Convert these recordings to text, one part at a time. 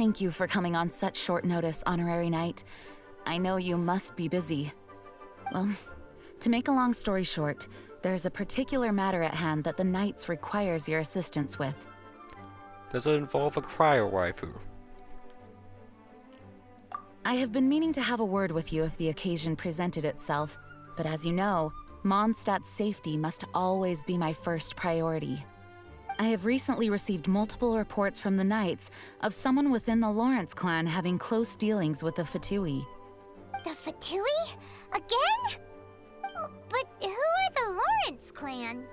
Thank you for coming on such short notice, Honorary Knight. I know you must be busy. Well, to make a long story short, there's a particular matter at hand that the Knights requires your assistance with. Does it involve a cryo waifu? I have been meaning to have a word with you if the occasion presented itself, but as you know, Mondstadt's safety must always be my first priority. I have recently received multiple reports from the Knights of someone within the Lawrence clan having close dealings with the Fatui. The Fatui? Again? But who are the Lawrence clan?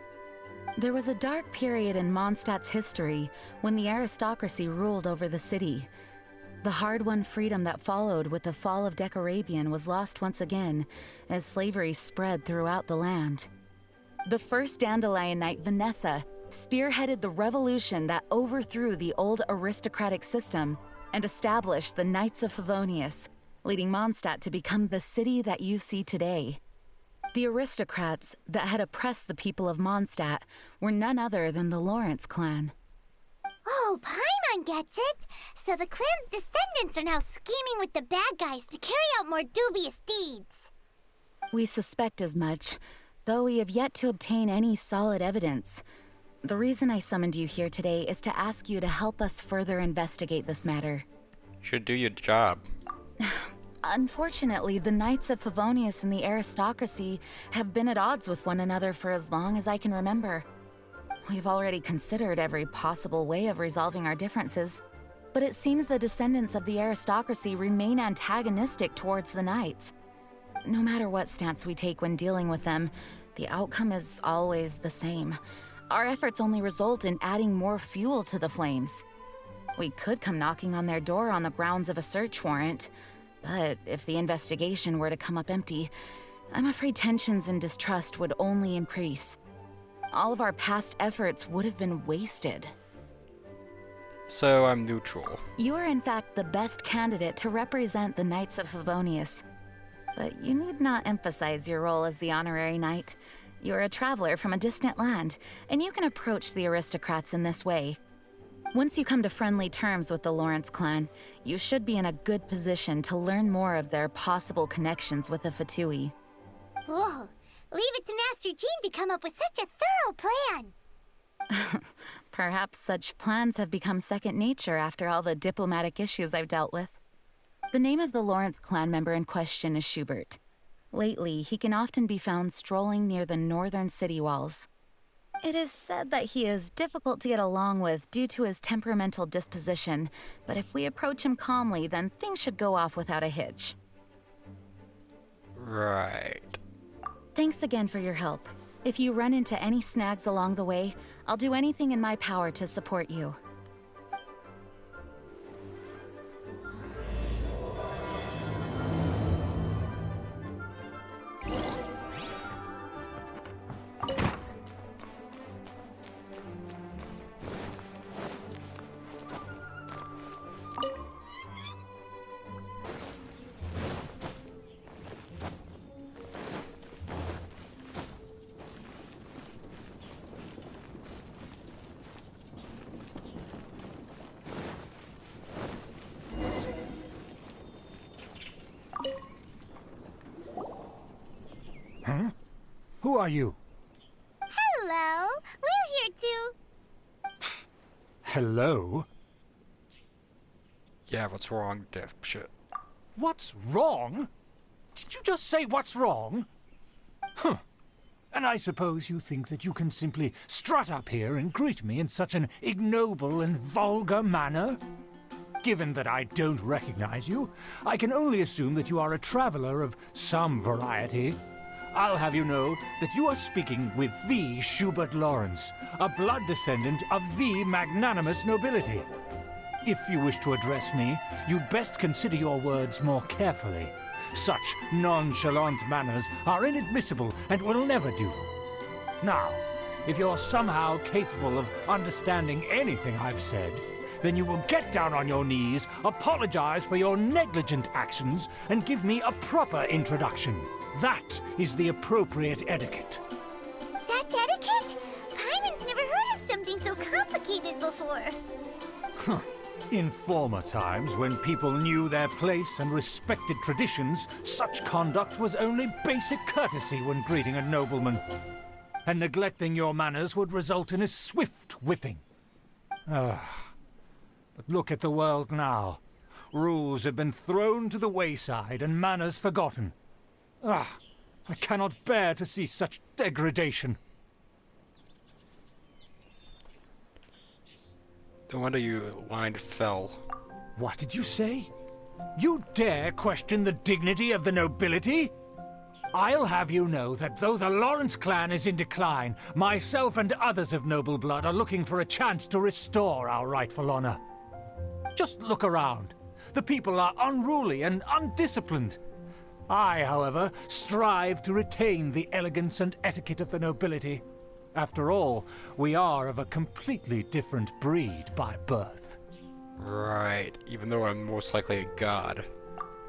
There was a dark period in Mondstadt's history when the aristocracy ruled over the city. The hard-won freedom that followed with the fall of Decorabian was lost once again as slavery spread throughout the land. The first Dandelion Knight, Vanessa, spearheaded the revolution that overthrew the old aristocratic system and established the Knights of Favonius, leading Mondstadt to become the city that you see today. The aristocrats that had oppressed the people of Mondstadt were none other than the Lawrence clan. Oh, Paimon gets it! So the clan's descendants are now scheming with the bad guys to carry out more dubious deeds. We suspect as much, though we have yet to obtain any solid evidence. The reason I summoned you here today is to ask you to help us further investigate this matter. Should do your job. Unfortunately, the Knights of Favonius and the aristocracy have been at odds with one another for as long as I can remember. We've already considered every possible way of resolving our differences, but it seems the descendants of the aristocracy remain antagonistic towards the Knights. No matter what stance we take when dealing with them, the outcome is always the same. Our efforts only result in adding more fuel to the flames. We could come knocking on their door on the grounds of a search warrant, but if the investigation were to come up empty, I'm afraid tensions and distrust would only increase. All of our past efforts would have been wasted. So I'm neutral. You are in fact the best candidate to represent the Knights of Favonius. But you need not emphasize your role as the honorary knight. You're a traveler from a distant land, and you can approach the aristocrats in this way. Once you come to friendly terms with the Lawrence clan, you should be in a good position to learn more of their possible connections with the Fatui. Whoa, leave it to Master Jean to come up with such a thorough plan! Perhaps such plans have become second nature after all the diplomatic issues I've dealt with. The name of the Lawrence clan member in question is Schubert. Lately, he can often be found strolling near the northern city walls. It is said that he is difficult to get along with due to his temperamental disposition, but if we approach him calmly, then things should go off without a hitch. Right. Thanks again for your help. If you run into any snags along the way, I'll do anything in my power to support you. Huh? Who are you? Hello, we're here to... Hello? Yeah, what's wrong, dipshit? What's wrong? Did you just say what's wrong? Huh. And I suppose you think that you can simply strut up here and greet me in such an ignoble and vulgar manner? Given that I don't recognize you, I can only assume that you are a traveler of some variety. I'll have you know that you are speaking with the Schubert Lawrence, a blood descendant of the magnanimous nobility. If you wish to address me, you'd best consider your words more carefully. Such nonchalant manners are inadmissible and will never do. Now, if you're somehow capable of understanding anything I've said, then you will get down on your knees, apologize for your negligent actions, and give me a proper introduction. That is the appropriate etiquette. That's etiquette? Paimon's never heard of something so complicated before. Huh. In former times, when people knew their place and respected traditions, such conduct was only basic courtesy when greeting a nobleman. And neglecting your manners would result in a swift whipping. But look at the world now. Rules have been thrown to the wayside and manners forgotten. I cannot bear to see such degradation. No wonder you line fell. What did you say? You dare question the dignity of the nobility? I'll have you know that though the Lawrence clan is in decline, myself and others of noble blood are looking for a chance to restore our rightful honor. Just look around. The people are unruly and undisciplined. I, however, strive to retain the elegance and etiquette of the nobility. After all, we are of a completely different breed by birth. Right, even though I'm most likely a god.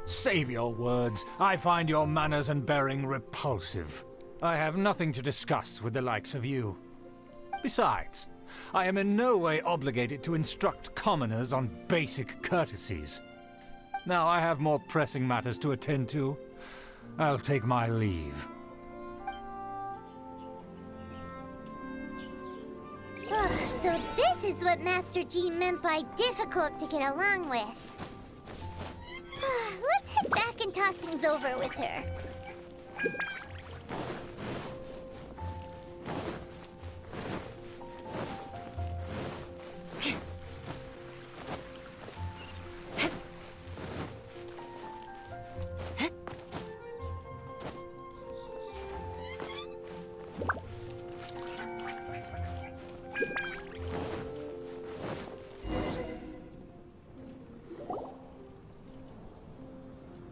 Save your words. I find your manners and bearing repulsive. I have nothing to discuss with the likes of you. Besides, I am in no way obligated to instruct commoners on basic courtesies. Now I have more pressing matters to attend to. I'll take my leave. So this is what Master G meant by difficult to get along with. Let's head back and talk things over with her.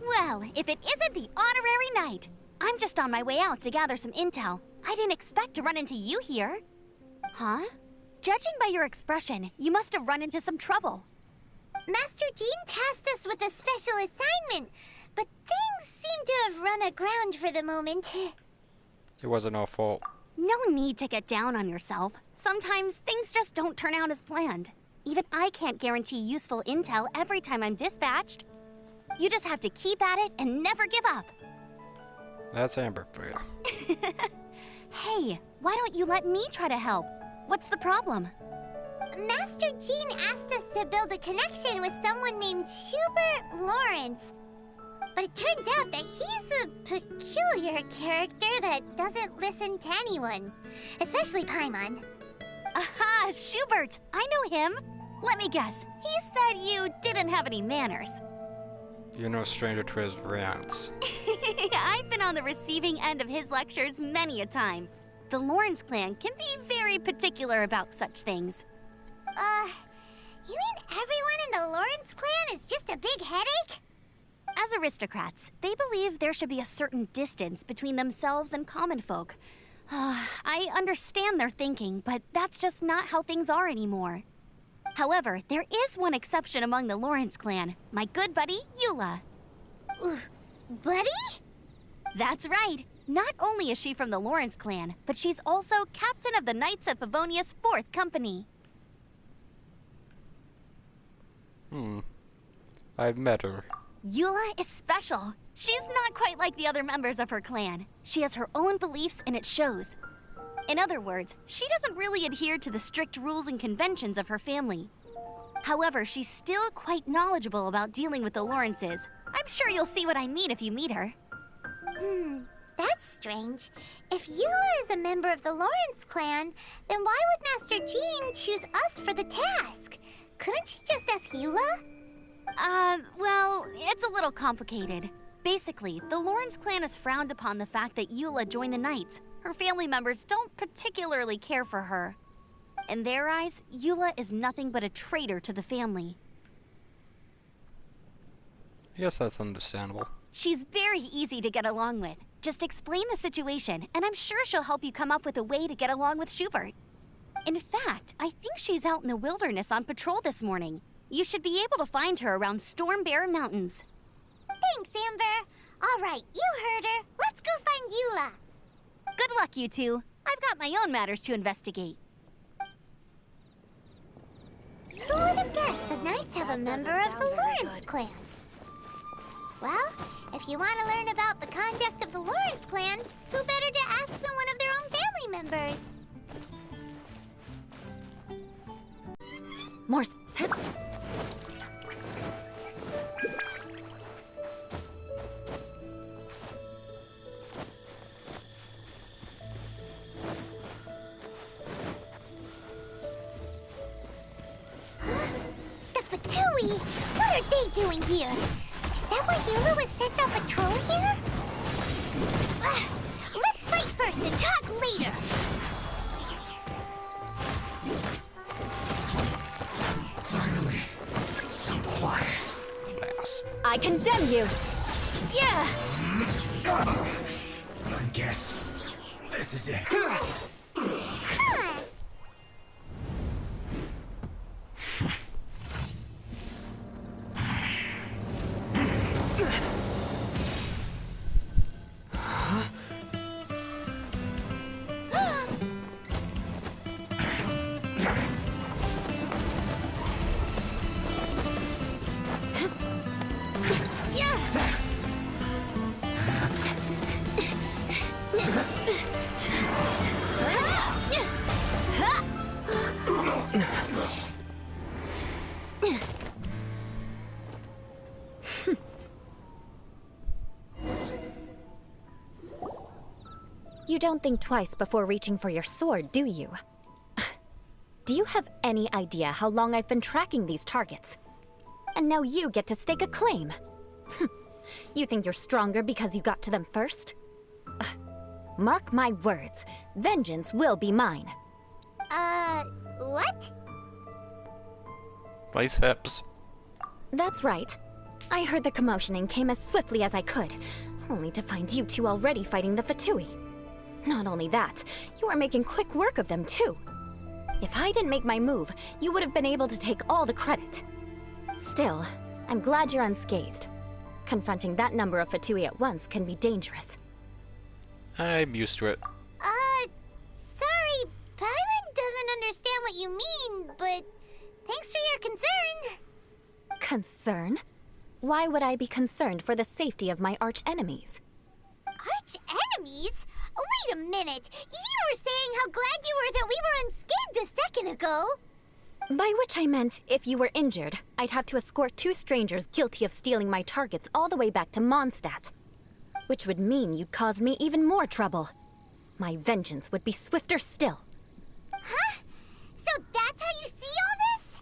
Well, if it isn't the honorary knight. I'm just on my way out to gather some intel. I didn't expect to run into you here. Huh? Judging by your expression, you must have run into some trouble. Master Jean tasked us with a special assignment, but things seem to have run aground for the moment. It wasn't our fault. No need to get down on yourself. Sometimes things just don't turn out as planned. Even I can't guarantee useful intel every time I'm dispatched. You just have to keep at it and never give up. That's Amber for you. Hey, why don't you let me try to help? What's the problem? Master Jean asked us to build a connection with someone named Schubert Lawrence. But it turns out that he's a peculiar character that doesn't listen to anyone, especially Paimon. Aha, Schubert! I know him. Let me guess. He said you didn't have any manners. You're no stranger to his rants. I've been on the receiving end of his lectures many a time. The Lawrence clan can be very particular about such things. You mean everyone in the Lawrence clan is just a big headache? As aristocrats, they believe there should be a certain distance between themselves and common folk. I understand their thinking, but that's just not how things are anymore. However, there is one exception among the Lawrence clan, my good buddy, Eula. Buddy? That's right. Not only is she from the Lawrence clan, but she's also captain of the Knights of Favonia's 4th Company. I've met her. Eula is special. She's not quite like the other members of her clan. She has her own beliefs and it shows. In other words, she doesn't really adhere to the strict rules and conventions of her family. However, she's still quite knowledgeable about dealing with the Lawrences. I'm sure you'll see what I mean if you meet her. That's strange. If Eula is a member of the Lawrence clan, then why would Master Jean choose us for the task? Couldn't she just ask Eula? Well, it's a little complicated. Basically, the Lawrence clan has frowned upon the fact that Eula joined the Knights. Her family members don't particularly care for her. In their eyes, Eula is nothing but a traitor to the family. Yes, that's understandable. She's very easy to get along with. Just explain the situation, and I'm sure she'll help you come up with a way to get along with Schubert. In fact, I think she's out in the wilderness on patrol this morning. You should be able to find her around Storm Bear Mountains. Thanks, Amber. All right, you heard her. Let's go find Eula. Good luck, you two. I've got my own matters to investigate. Who would have guessed that Knights have a member of the Lawrence clan. Well, if you want to learn about the conduct of the Lawrence clan, who better to ask than one of their own family members? More The Fatui! What are they doing here? Is that why Yula was sent on patrol here? Let's fight first and talk later! Finally, some quiet. Mass. I condemn you! Yeah! I guess this is it. Huh. You don't think twice before reaching for your sword, do you? Do you have any idea how long I've been tracking these targets? And now you get to stake a claim. You think you're stronger because you got to them first? Mark my words, vengeance will be mine. What? Biceps. That's right. I heard the commotion and came as swiftly as I could, only to find you two already fighting the Fatui. Not only that, you are making quick work of them too. If I didn't make my move, you would have been able to take all the credit. Still, I'm glad you're unscathed. Confronting that number of Fatui at once can be dangerous. I'm used to it. Sorry, Paimon doesn't understand what you mean, but thanks for your concern. Concern? Why would I be concerned for the safety of my arch-enemies? Arch-enemies? Wait a minute! You were saying how glad you were that we were unscathed a second ago! By which I meant, if you were injured, I'd have to escort two strangers guilty of stealing my targets all the way back to Mondstadt. Which would mean you'd cause me even more trouble. My vengeance would be swifter still. Huh? So that's how you see all this?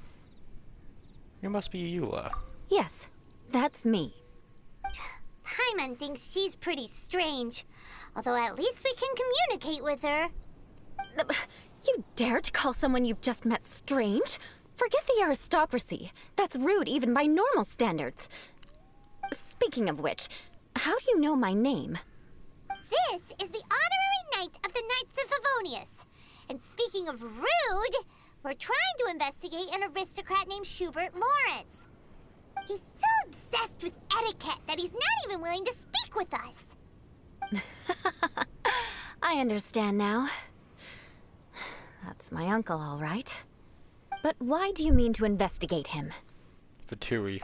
You must be Eula. Yes, that's me. Paimon thinks she's pretty strange. Although at least we can communicate with her. You dare to call someone you've just met strange? Forget the aristocracy. That's rude even by normal standards. Speaking of which, how do you know my name? This is the honorary knight of the Knights of Favonius. And speaking of rude, we're trying to investigate an aristocrat named Schubert Lawrence. He's so obsessed with etiquette that he's not even willing to speak with us. I understand now. That's my uncle, all right. But why do you mean to investigate him? Fatui.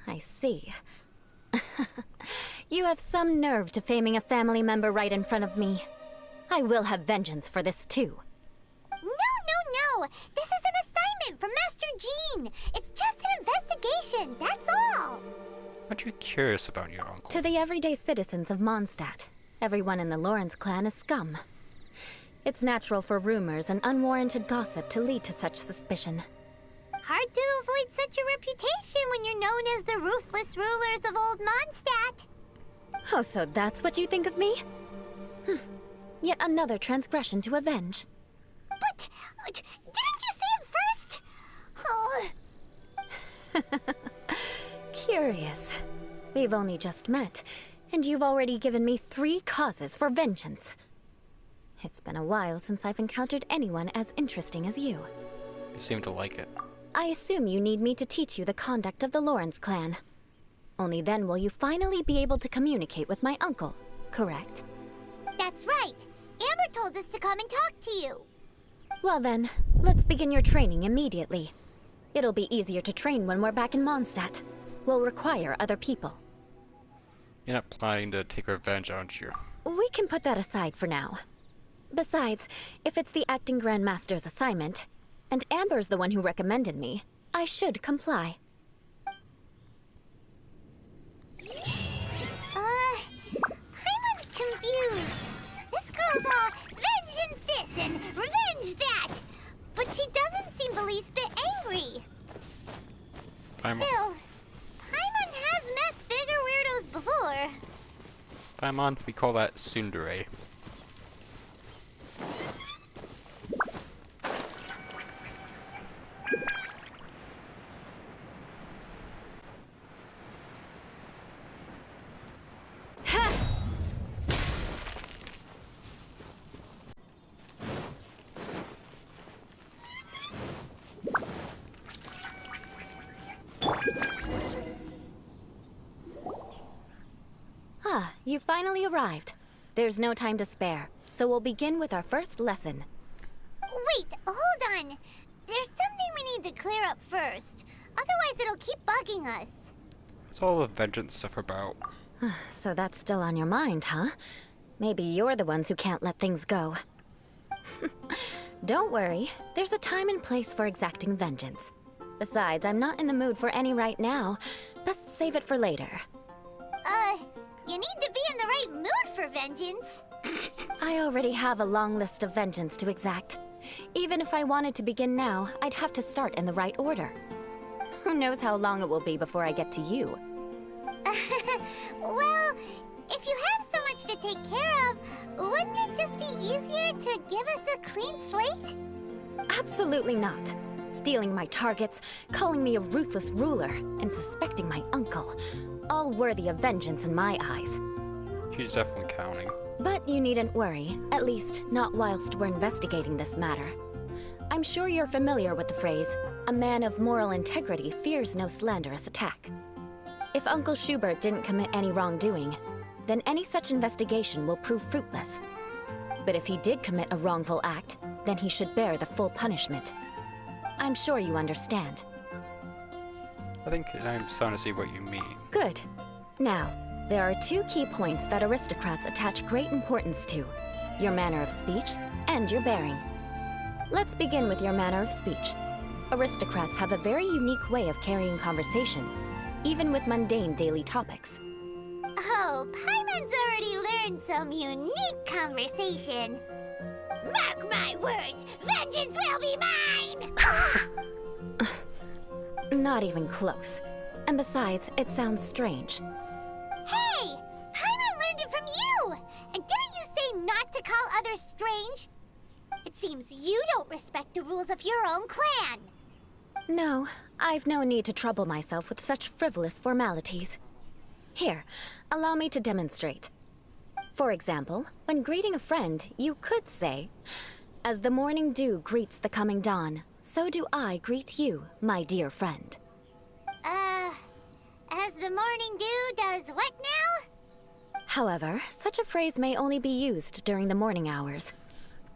I see. You have some nerve defaming a family member right in front of me. I will have vengeance for this too. No. This is an assignment from Master Jean. It's just an investigation, that's all. Aren't you curious about your uncle? To the everyday citizens of Mondstadt, everyone in the Lawrence clan is scum. It's natural for rumors and unwarranted gossip to lead to such suspicion. Hard to avoid such a reputation when you're known as the ruthless rulers of Old Mondstadt. Oh, so that's what you think of me? Yet another transgression to avenge. But didn't you say it first? Oh. Curious. We've only just met, and you've already given me 3 causes for vengeance. It's been a while since I've encountered anyone as interesting as you. You seem to like it. I assume you need me to teach you the conduct of the Lawrence clan. Only then will you finally be able to communicate with my uncle, correct? That's right. Amber told us to come and talk to you. Well then, let's begin your training immediately. It'll be easier to train when we're back in Mondstadt. We'll require other people. You're not planning to take revenge, aren't you? We can put that aside for now. Besides, if it's the acting Grandmaster's assignment, and Amber's the one who recommended me, I should comply. Paimon's confused. This girl's all vengeance this and revenge that. But she doesn't seem the least bit angry. Paimon. Still, Paimon has met bigger weirdos before. Paimon, we call that tsundere. Ah, you finally arrived. There's no time to spare, so we'll begin with our first lesson. Wait, hold on. There's something we need to clear up first. Otherwise, it'll keep bugging us. What's all the vengeance stuff about? So that's still on your mind, huh? Maybe you're the ones who can't let things go. Don't worry, there's a time and place for exacting vengeance. Besides, I'm not in the mood for any right now. Best save it for later. You need to be in the right mood for vengeance. I already have a long list of vengeance to exact. Even if I wanted to begin now, I'd have to start in the right order. Who knows how long it will be before I get to you? Well, if you have so much to take care of, wouldn't it just be easier to give us a clean slate? Absolutely not. Stealing my targets, calling me a ruthless ruler, and suspecting my uncle. All worthy of vengeance in my eyes. She's definitely counting. But you needn't worry, at least not whilst we're investigating this matter. I'm sure you're familiar with the phrase, a man of moral integrity fears no slanderous attack. If Uncle Schubert didn't commit any wrongdoing, then any such investigation will prove fruitless. But if he did commit a wrongful act, then he should bear the full punishment. I'm sure you understand. I think I'm starting to see what you mean. Good. Now, there are two key points that aristocrats attach great importance to: your manner of speech and your bearing. Let's begin with your manner of speech. Aristocrats have a very unique way of carrying conversation, even with mundane daily topics. Oh, Paimon's already learned some unique conversation. Mark my words, vengeance will be mine! Not even close. And besides, it sounds strange. Hey! Paimon learned it from you! And didn't you say not to call others strange? It seems you don't respect the rules of your own clan. No, I've no need to trouble myself with such frivolous formalities. Here, allow me to demonstrate. For example, when greeting a friend, you could say, "As the morning dew greets the coming dawn, so do I greet you, my dear friend." As the morning dew does what now? However, such a phrase may only be used during the morning hours.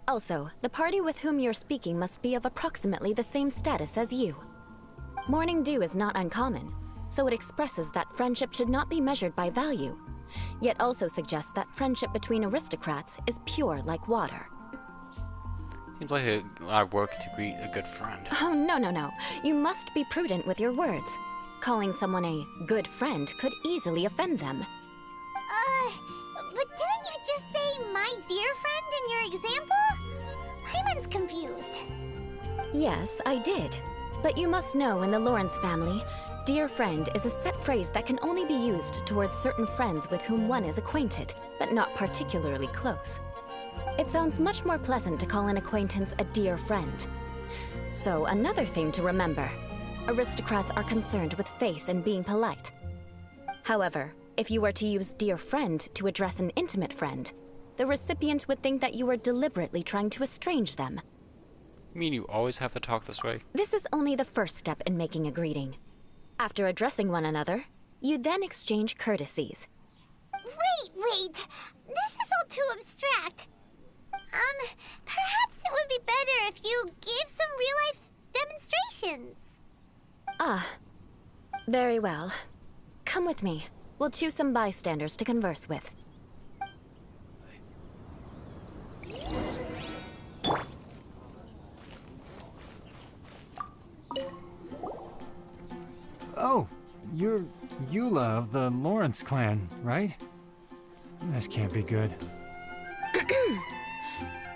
Also, the party with whom you're speaking must be of approximately the same status as you. Morning dew is not uncommon, so it expresses that friendship should not be measured by value, yet also suggests that friendship between aristocrats is pure like water. Seems like a lot of work to greet a good friend. Oh, no. You must be prudent with your words. Calling someone a good friend could easily offend them. But didn't you just say my dear friend in your example? Paimon's confused. Yes, I did. But you must know in the Lawrence family, dear friend is a set phrase that can only be used towards certain friends with whom one is acquainted, but not particularly close. It sounds much more pleasant to call an acquaintance a dear friend. So another thing to remember, aristocrats are concerned with face and being polite. However, if you were to use dear friend to address an intimate friend, the recipient would think that you were deliberately trying to estrange them. You mean you always have to talk this way? This is only the first step in making a greeting. After addressing one another, you then exchange courtesies. Wait. This is all too abstract. Perhaps it would be better if you gave some real-life demonstrations. Ah, very well. Come with me. We'll choose some bystanders to converse with. Oh, you're Eula of the Lawrence clan, right? This can't be good.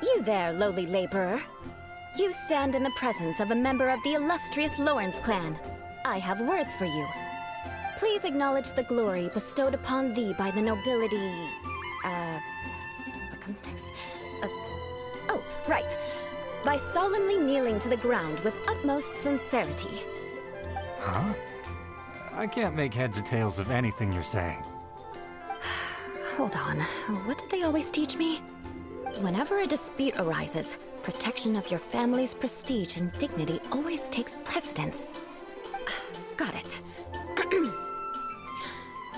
You there, lowly laborer. You stand in the presence of a member of the illustrious Lawrence clan. I have words for you. Please acknowledge the glory bestowed upon thee by the nobility... what comes next? Oh, right. By solemnly kneeling to the ground with utmost sincerity. Huh? I can't make heads or tails of anything you're saying. Hold on. What did they always teach me? Whenever a dispute arises, protection of your family's prestige and dignity always takes precedence. Got it.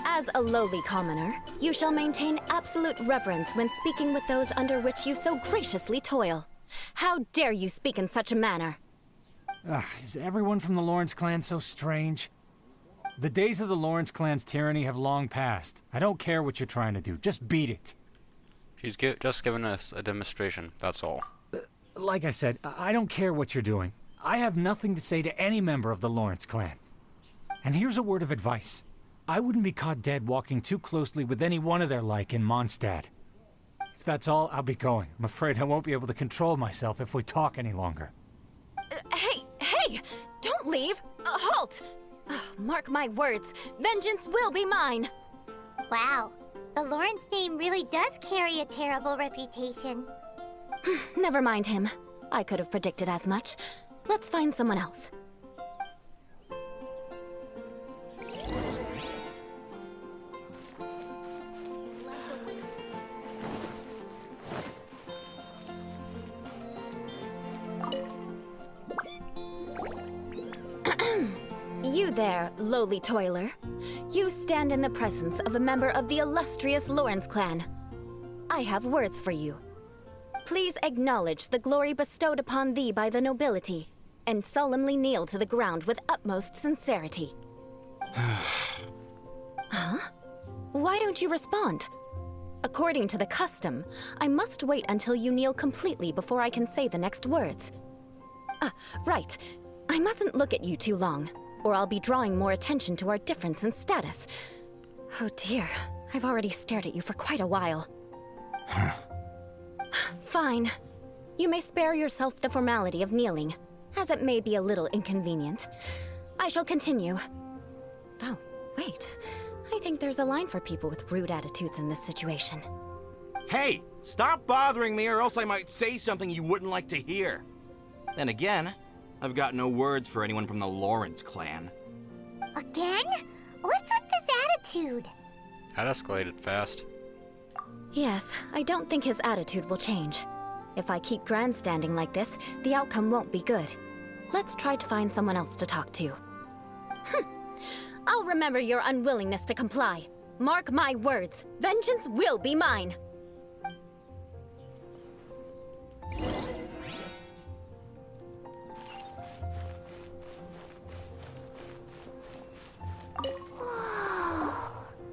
As a lowly commoner, you shall maintain absolute reverence when speaking with those under which you so graciously toil. How dare you speak in such a manner? Is everyone from the Lawrence clan so strange? The days of the Lawrence clan's tyranny have long passed. I don't care what you're trying to do. Just beat it. She's just given us a demonstration, that's all. Like I said, I don't care what you're doing. I have nothing to say to any member of the Lawrence clan. And here's a word of advice. I wouldn't be caught dead walking too closely with any one of their like in Mondstadt. If that's all, I'll be going. I'm afraid I won't be able to control myself if we talk any longer. Hey! Don't leave! Halt! Mark my words, vengeance will be mine! Wow, the Lawrence name really does carry a terrible reputation. Never mind him. I could have predicted as much. Let's find someone else. You there, lowly toiler. You stand in the presence of a member of the illustrious Lawrence clan. I have words for you. Please acknowledge the glory bestowed upon thee by the nobility, and solemnly kneel to the ground with utmost sincerity. Huh? Why don't you respond? According to the custom, I must wait until you kneel completely before I can say the next words. Right. I mustn't look at you too long, or I'll be drawing more attention to our difference in status. Oh dear, I've already stared at you for quite a while. Fine. You may spare yourself the formality of kneeling, as it may be a little inconvenient. I shall continue. Oh, wait. I think there's a line for people with rude attitudes in this situation. Hey, stop bothering me or else I might say something you wouldn't like to hear. Then again, I've got no words for anyone from the Lawrence clan. Again? What's with this attitude? That escalated fast. Yes, I don't think his attitude will change. If I keep grandstanding like this, the outcome won't be good. Let's try to find someone else to talk to. I'll remember your unwillingness to comply. Mark my words, vengeance will be mine.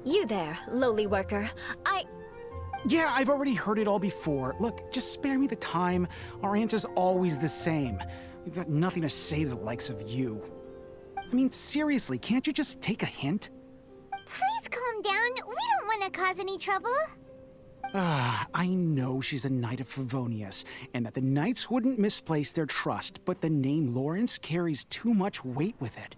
You there, lowly worker. Yeah, I've already heard it all before. Look, just spare me the time. Our answer's always the same. We've got nothing to say to the likes of you. I mean, seriously, can't you just take a hint? Please calm down. We don't want to cause any trouble. I know she's a Knight of Favonius, and that the Knights wouldn't misplace their trust, but the name Lawrence carries too much weight with it.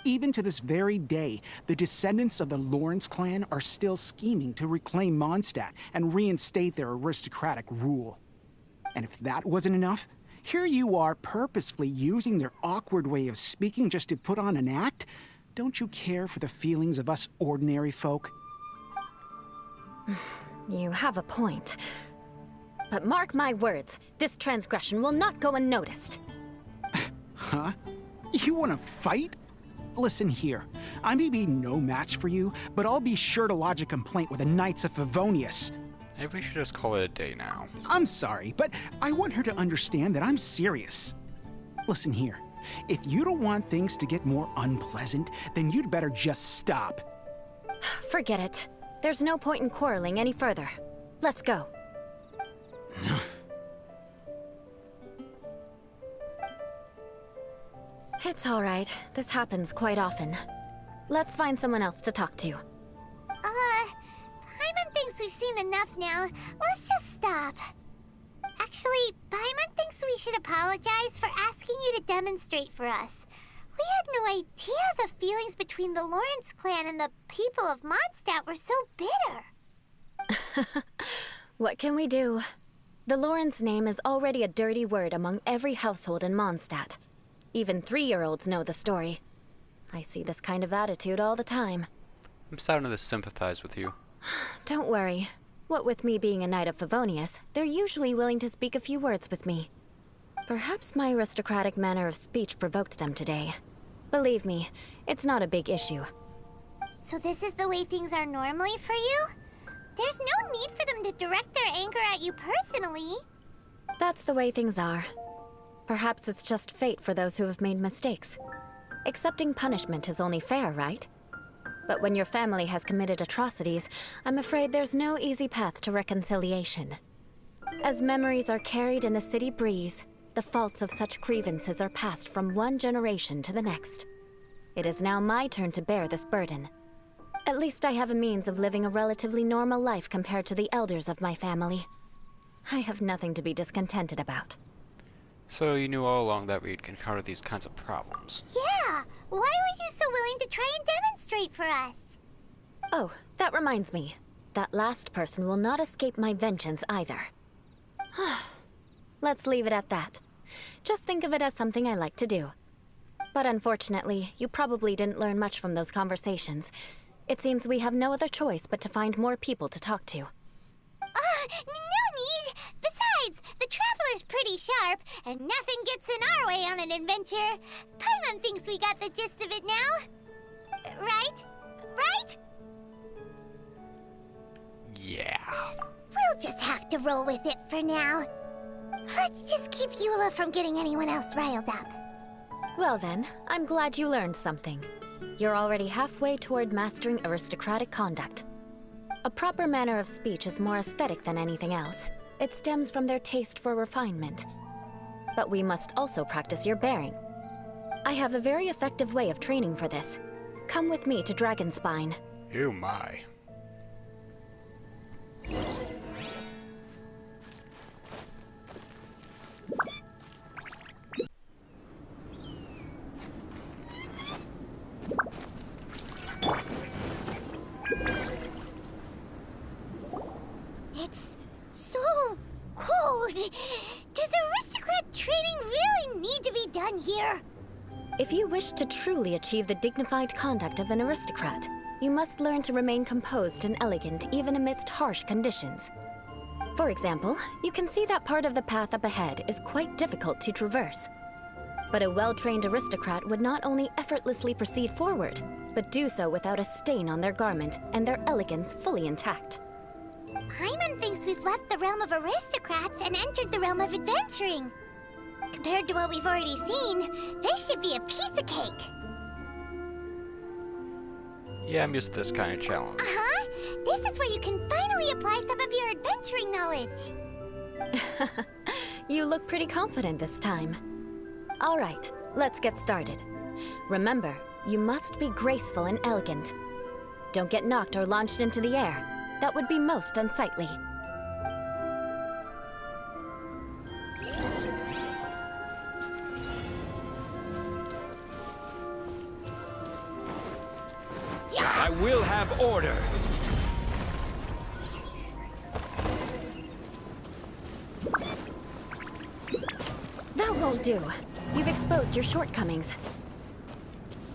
Even to this very day, the descendants of the Lawrence clan are still scheming to reclaim Mondstadt and reinstate their aristocratic rule. And if that wasn't enough, here you are purposefully using their awkward way of speaking just to put on an act? Don't you care for the feelings of us ordinary folk? You have a point. But mark my words, this transgression will not go unnoticed. Huh? You want to fight? Listen here, I may be no match for you, but I'll be sure to lodge a complaint with the Knights of Favonius. Maybe we should just call it a day now. I'm sorry, but I want her to understand that I'm serious. Listen here, If you don't want things to get more unpleasant, then you'd better just stop. Forget it. There's no point in quarreling any further. Let's go. It's all right. This happens quite often. Let's find someone else to talk to. Paimon thinks we've seen enough now. Let's just stop. Actually, Paimon thinks we should apologize for asking you to demonstrate for us. We had no idea the feelings between the Lawrence clan and the people of Mondstadt were so bitter. What can we do? The Lawrence name is already a dirty word among every household in Mondstadt. Even 3-year-olds know the story. I see this kind of attitude all the time. I'm starting to sympathize with you. Don't worry. What with me being a Knight of Favonius, they're usually willing to speak a few words with me. Perhaps my aristocratic manner of speech provoked them today. Believe me, it's not a big issue. So this is the way things are normally for you? There's no need for them to direct their anger at you personally. That's the way things are. Perhaps it's just fate for those who have made mistakes. Accepting punishment is only fair, right? But when your family has committed atrocities, I'm afraid there's no easy path to reconciliation. As memories are carried in the city breeze, the faults of such grievances are passed from one generation to the next. It is now my turn to bear this burden. At least I have a means of living a relatively normal life compared to the elders of my family. I have nothing to be discontented about. So you knew all along that we'd encounter these kinds of problems. Yeah, why were you so willing to try and demonstrate for us? Oh, that reminds me. That last person will not escape my vengeance either. Let's leave it at that. Just think of it as something I like to do. But unfortunately, you probably didn't learn much from those conversations. It seems we have no other choice but to find more people to talk to. No need! Besides, the Traveler's pretty sharp, and nothing gets in our way on an adventure. Paimon thinks we got the gist of it now. Right? Right? Yeah. We'll just have to roll with it for now. Let's just keep Eula from getting anyone else riled up. Well then, I'm glad you learned something. You're already halfway toward mastering aristocratic conduct. A proper manner of speech is more aesthetic than anything else. It stems from their taste for refinement. But we must also practice your bearing. I have a very effective way of training for this. Come with me to Dragonspine. Oh my. It's so cold. Does aristocrat training really need to be done here? If you wish to truly achieve the dignified conduct of an aristocrat, you must learn to remain composed and elegant even amidst harsh conditions. For example, you can see that part of the path up ahead is quite difficult to traverse. But a well-trained aristocrat would not only effortlessly proceed forward, but do so without a stain on their garment and their elegance fully intact. Paimon thinks we've left the realm of aristocrats and entered the realm of adventuring. Compared to what we've already seen, this should be a piece of cake. Yeah, I'm used to this kind of challenge. Uh-huh. This is where you can finally apply some of your adventuring knowledge. You look pretty confident this time. All right, let's get started. Remember, you must be graceful and elegant. Don't get knocked or launched into the air. That would be most unsightly. I will have order. That won't do. You've exposed your shortcomings.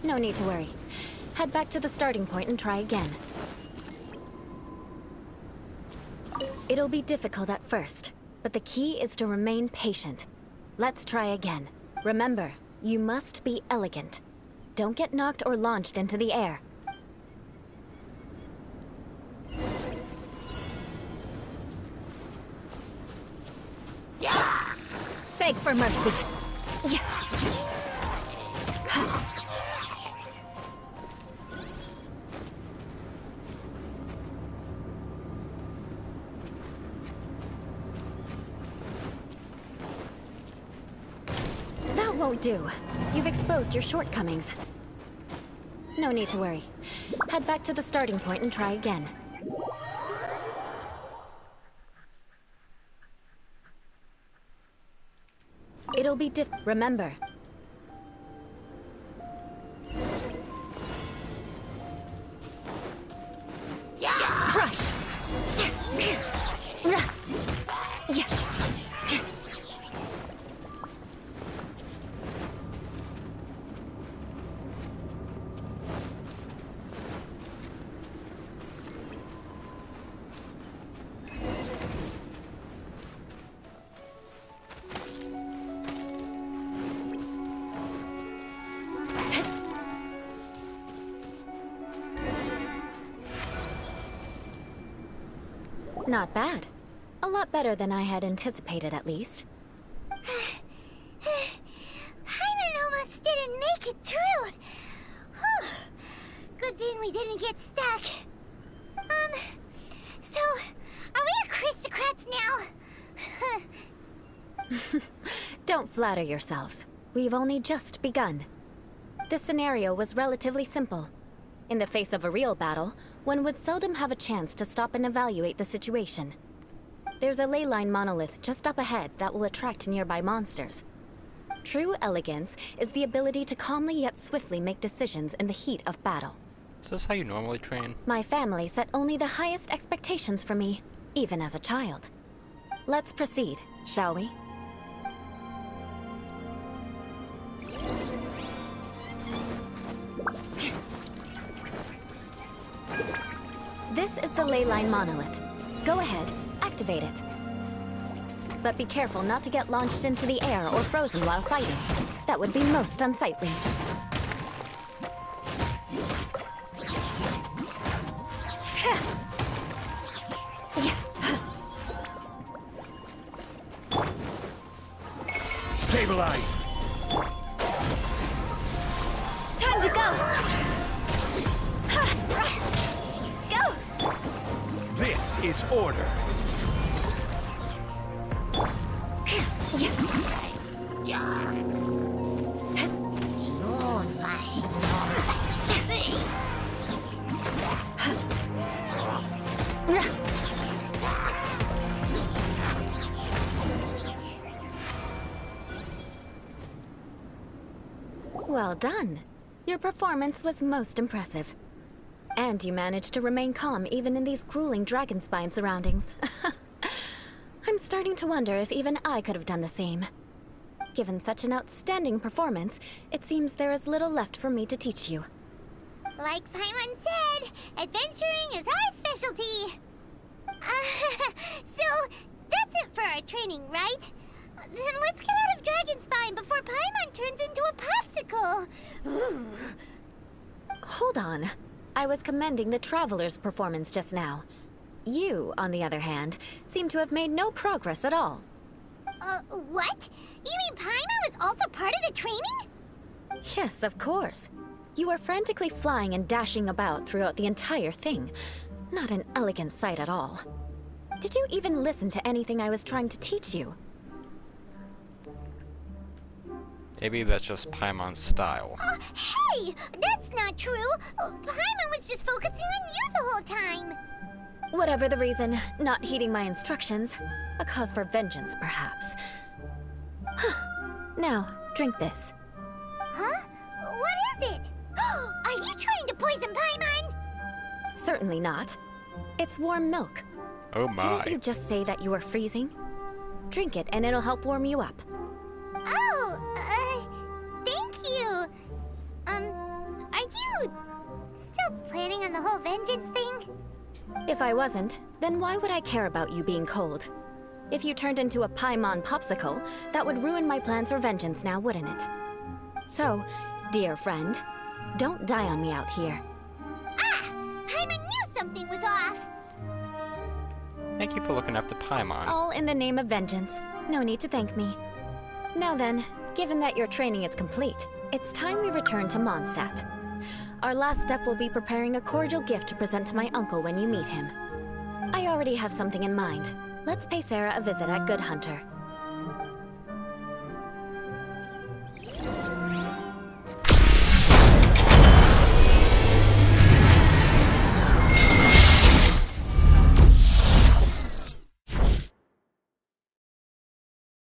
No need to worry. Head back to the starting point and try again. It'll be difficult at first, but the key is to remain patient. Let's try again. Remember, you must be elegant. Don't get knocked or launched into the air. Beg for mercy. Yeah. won't do. You've exposed your shortcomings. No need to worry. Head back to the starting point and try again. It'll be remember. Crush! Not bad. A lot better than I had anticipated, at least. Paimon almost didn't make it through. Whew. Good thing we didn't get stuck. So, are we aristocrats now? Don't flatter yourselves. We've only just begun. This scenario was relatively simple. In the face of a real battle, one would seldom have a chance to stop and evaluate the situation. There's a ley line monolith just up ahead that will attract nearby monsters. True elegance is the ability to calmly yet swiftly make decisions in the heat of battle. Is this how you normally train? My family set only the highest expectations for me, even as a child. Let's proceed, shall we? This is the ley line monolith. Go ahead, activate it. But be careful not to get launched into the air or frozen while fighting. That would be most unsightly. Stabilize! Time to go! Go! This is order. Well done. Your performance was most impressive. And you managed to remain calm even in these grueling dragonspine surroundings. I'm starting to wonder if even I could have done the same. Given such an outstanding performance, it seems there is little left for me to teach you. Like Paimon said, adventuring is our specialty. So, that's it for our training, right? Then let's get out of Dragonspine before Paimon turns into a popsicle. Hold on. I was commending the Traveler's performance just now. You, on the other hand, seem to have made no progress at all. What? You mean Paimon was also part of the training? Yes, of course. You were frantically flying and dashing about throughout the entire thing. Not an elegant sight at all. Did you even listen to anything I was trying to teach you? Maybe that's just Paimon's style. Hey! That's not true! Paimon was just focusing on you the whole time! Whatever the reason, not heeding my instructions. A cause for vengeance, perhaps. Now, drink this. Huh? What is it? Are you trying to poison Paimon? Certainly not. It's warm milk. Oh my. Didn't you just say that you were freezing? Drink it and it'll help warm you up. Oh, thank you. Are you still planning on the whole vengeance thing? If I wasn't, then why would I care about you being cold? If you turned into a Paimon popsicle, that would ruin my plans for vengeance now, wouldn't it? So, dear friend, don't die on me out here. Ah! Paimon knew something was off! Thank you for looking after Paimon. All in the name of vengeance. No need to thank me. Now then, given that your training is complete, it's time we return to Mondstadt. Our last step will be preparing a cordial gift to present to my uncle when you meet him. I already have something in mind. Let's pay Sarah a visit at Good Hunter.